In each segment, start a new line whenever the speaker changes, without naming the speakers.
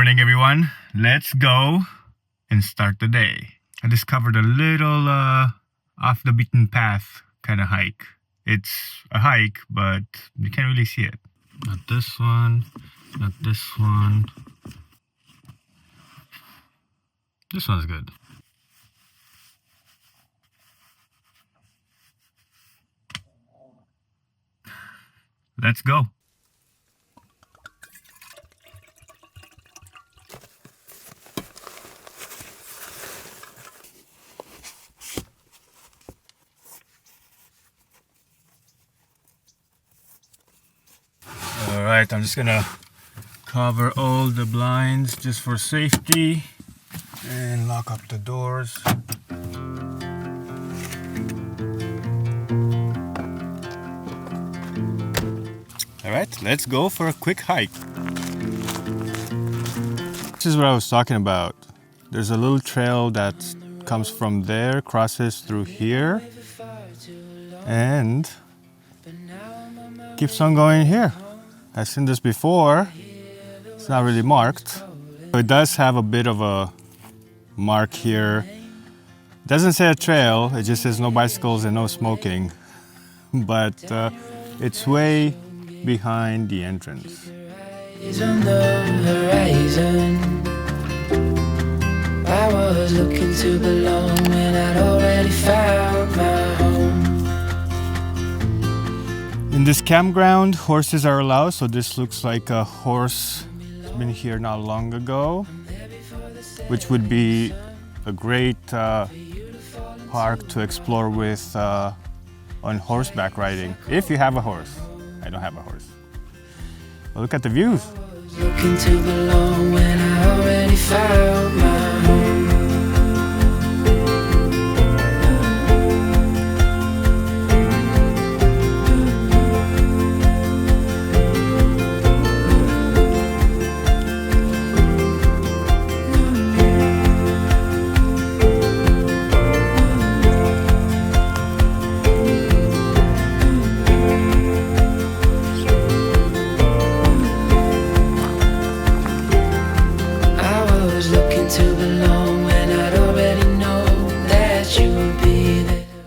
morning, everyone. Let's go and start the day. I discovered a little off the beaten path kind of hike. It's a hike, but you can't really see it. Not this one, not this one. This one's good. Let's go. Alright, I'm just gonna cover all the blinds just for safety and lock up the doors. Alright, let's go for a quick hike. This is what I was talking about. There's a little trail that comes from there, crosses through here, and keeps on going here. I've seen this before. It's not really marked. It does have a bit of a mark here. It doesn't say a trail, it just says no bicycles and no smoking. But it's way behind the entrance.
On the horizon, I was looking to belong when I'd already found my home.
In this campground, horses are allowed, so this looks like a horse has been here not long ago, which would be a great park to explore with on horseback riding, if you have a horse. I don't have a horse. But look at the views.
Looking to belong when I already found my home.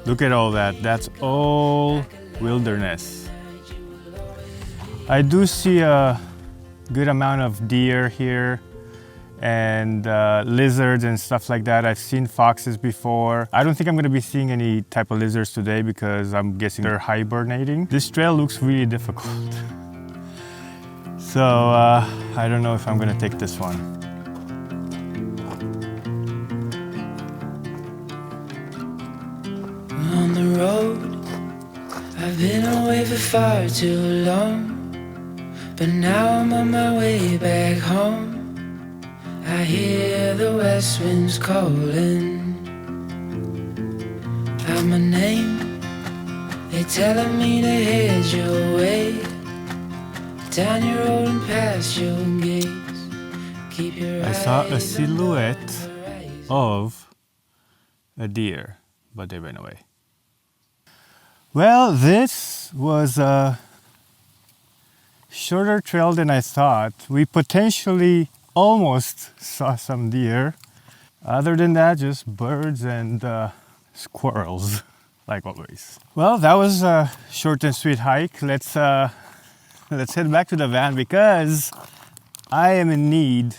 Look at all that. That's all wilderness. I do see a good amount of deer here and lizards and stuff like that. I've seen foxes before. I don't think I'm going to be seeing any type of lizards today because I'm guessing they're hibernating. This trail looks really difficult. So I don't know if I'm going to take this one.
On the road, I've been away for far too long, but now I'm on my way back home. I hear the west winds calling out my name. They're telling me to head your way, down your road and past your gates. Keep your
I saw a silhouette of a deer, but they ran away. Well, this was a shorter trail than I thought. We potentially almost saw some deer. Other than that, just birds and squirrels, like always. Well, that was a short and sweet hike. Let's head back to the van because I am in need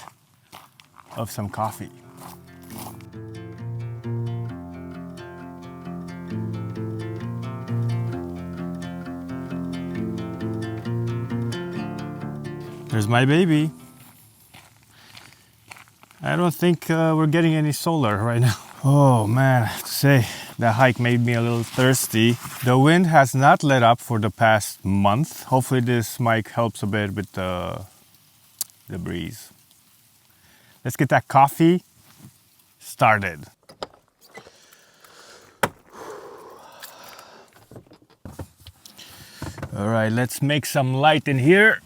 of some coffee. There's my baby. I don't think we're getting any solar right now. Oh man, I have to say, that hike made me a little thirsty. The wind has not let up for the past month. Hopefully this mic helps a bit with the breeze. Let's get that coffee started. All right, let's make some light in here.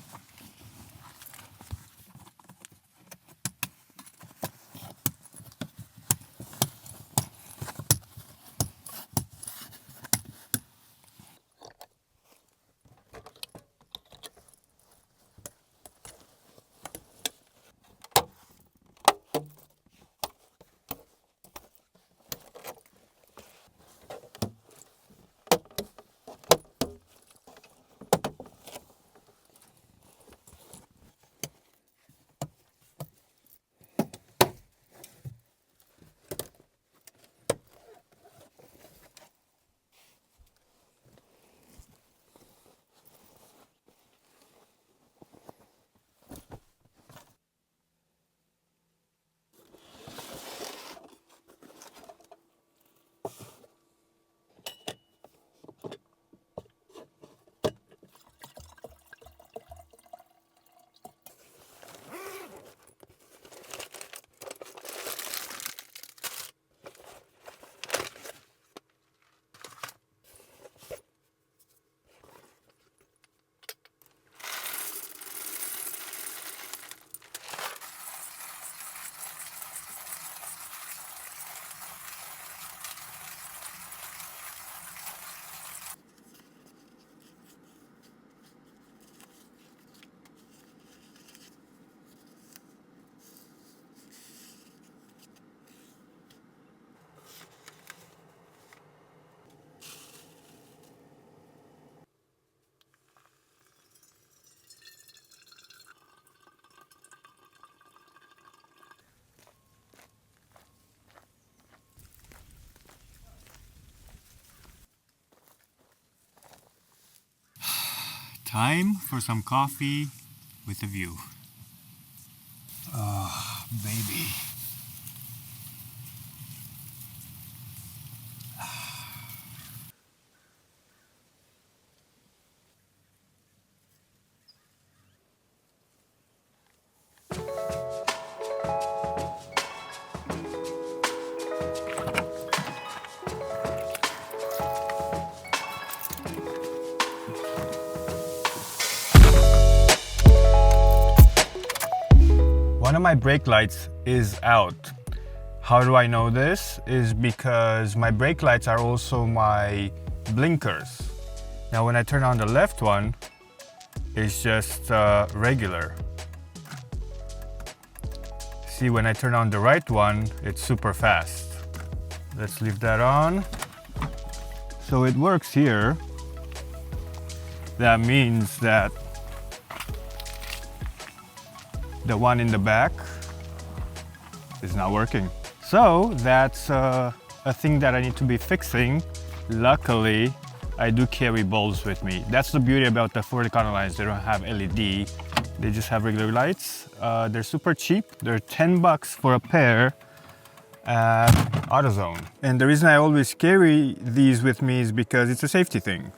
Time for some coffee with a view. Oh, baby. One of my brake lights is out. How do I know this? Is because my brake lights are also my blinkers. Now when I turn on the left one, it's just regular. See, when I turn on the right one, it's super fast. Let's leave that on. So it works here. That means that the one in the back is not working. So that's a thing that I need to be fixing. Luckily, I do carry bulbs with me. That's the beauty about the Ford Econolines. They don't have LED. They just have regular lights. They're super cheap. They're 10 bucks for a pair at AutoZone. And the reason I always carry these with me is because it's a safety thing.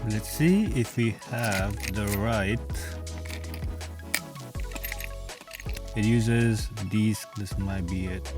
Let's see if we have the right. It uses these, this might be it.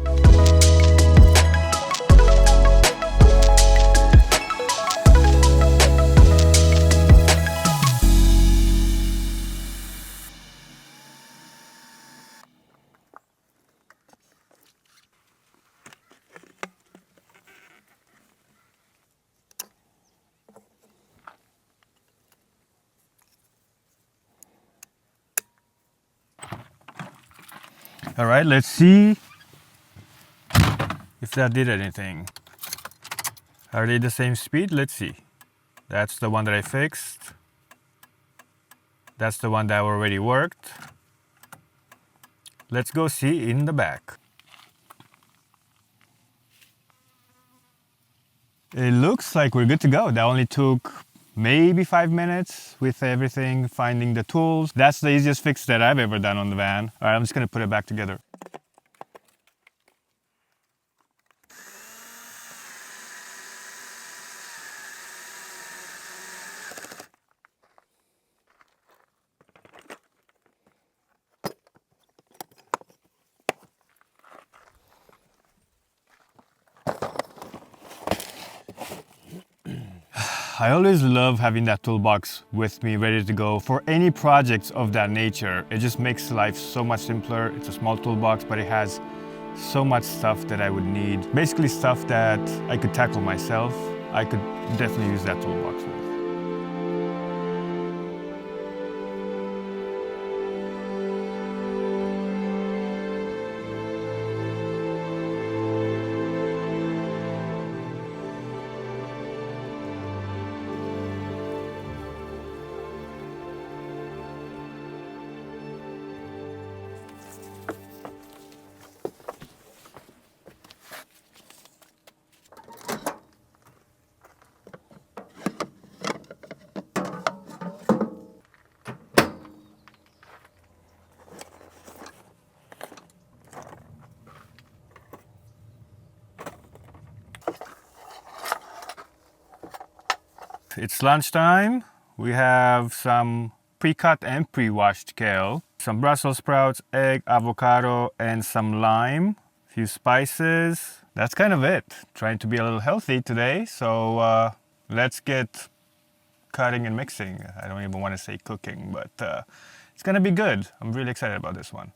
All right, let's see if that did anything. Are they the same speed? Let's see. That's the one that I fixed. That's the one that already worked. Let's go see in the back. It looks like we're good to go. That only took maybe 5 minutes with everything, finding the tools. That's the easiest fix that I've ever done on the van. All right, I'm just gonna put it back together. I always love having that toolbox with me ready to go for any projects of that nature. It just makes life so much simpler. It's a small toolbox, but it has so much stuff that I would need. Basically stuff that I could tackle myself. I could definitely use that toolbox with. It's lunchtime. We have some pre-cut and pre-washed kale, some Brussels sprouts, egg, avocado, and some lime, a few spices. That's kind of it. Trying to be a little healthy today, so let's get cutting and mixing. I don't even want to say cooking, but it's gonna be good. I'm really excited about this one.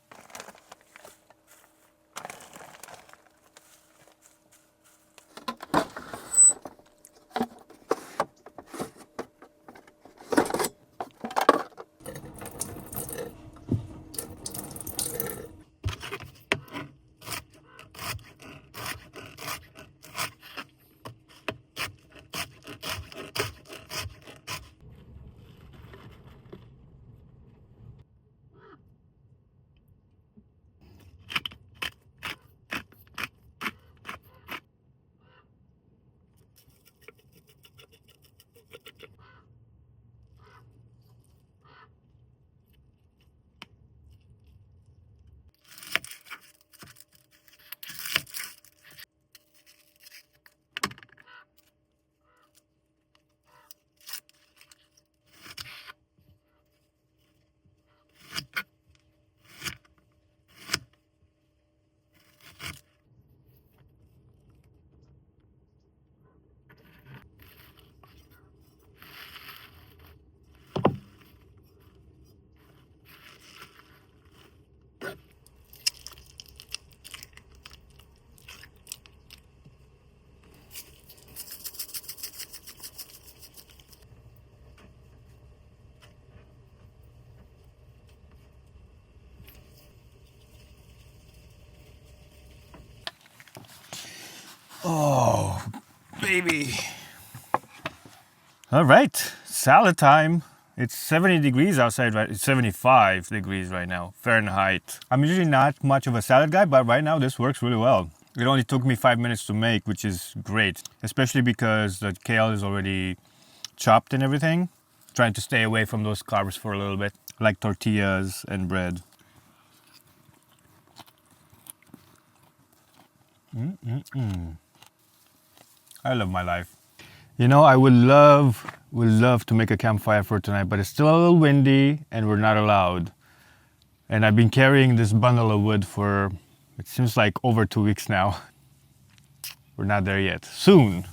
Oh, baby. All right, salad time. It's 70 degrees outside, right? It's 75 degrees right now, Fahrenheit. I'm usually not much of a salad guy, but right now this works really well. It only took me 5 minutes to make, which is great, especially because the kale is already chopped and everything. Trying to stay away from those carbs for a little bit, like tortillas and bread. I love my life. You know, I would love to make a campfire for tonight, but it's still a little windy and we're not allowed. And I've been carrying this bundle of wood for, it seems like over 2 weeks now. We're not there yet. Soon.